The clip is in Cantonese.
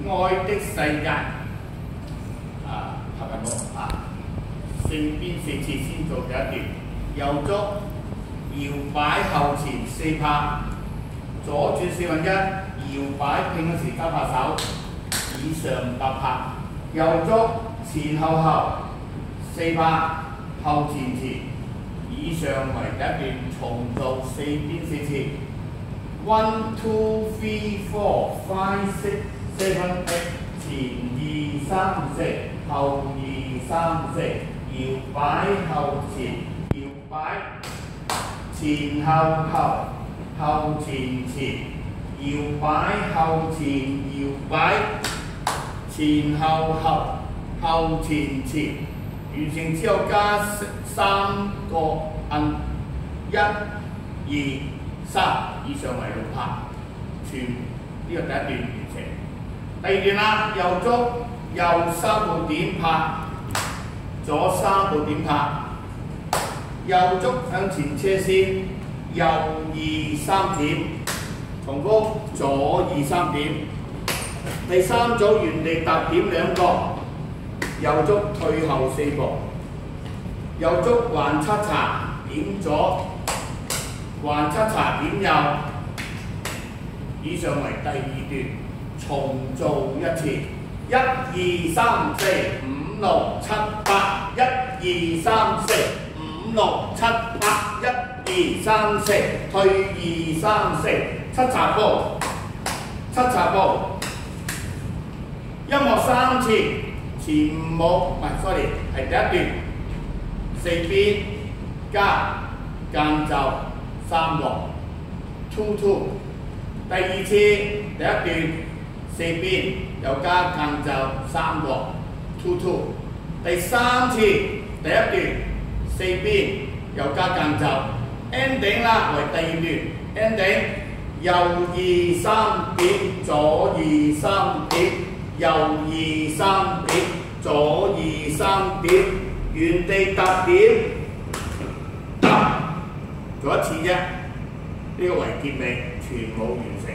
愛的世界合入我正邊4次先做第一段，右足搖擺後前4拍，左轉1/4，搖擺拼嗰時加拍手，以上8拍，右足前後後4拍，後前前，以上為第一段，重做4邊4次。1 2 3 4 5 6 7 8，前2 3 4，後2 3 4，搖擺後前，搖擺前後後，後前前，搖擺後前，搖擺前後後，後前前，完成之後加3個摁，1、2、3，以上為6拍，全呢個第一段完成。第二段啦，右足右3步點拍，左3步點拍，右足向前車先，右2、3點，重複左2、3點。第三組原地踏點2個，右足退後4步，右足橫七查點左，橫七查點右，以上為第二段，重做1次。1、2、3、4、5、6、7、8，1、2、3、4、5、6、7、8，1、2、3、4，退2、3、4，七查步，七查步。音樂3次，前舞唔係 ，sorry， 係第一段4邊加間奏3落 2 2， 第二次第一段4邊又加間奏3落 2 2， 第三次第一段4邊又加間奏 ending 啦，為第二段 ending， 右2、3點，左2、3點。右2、3點，左2、3點，原地踏點，做1次啫，呢個為結尾，全舞完成。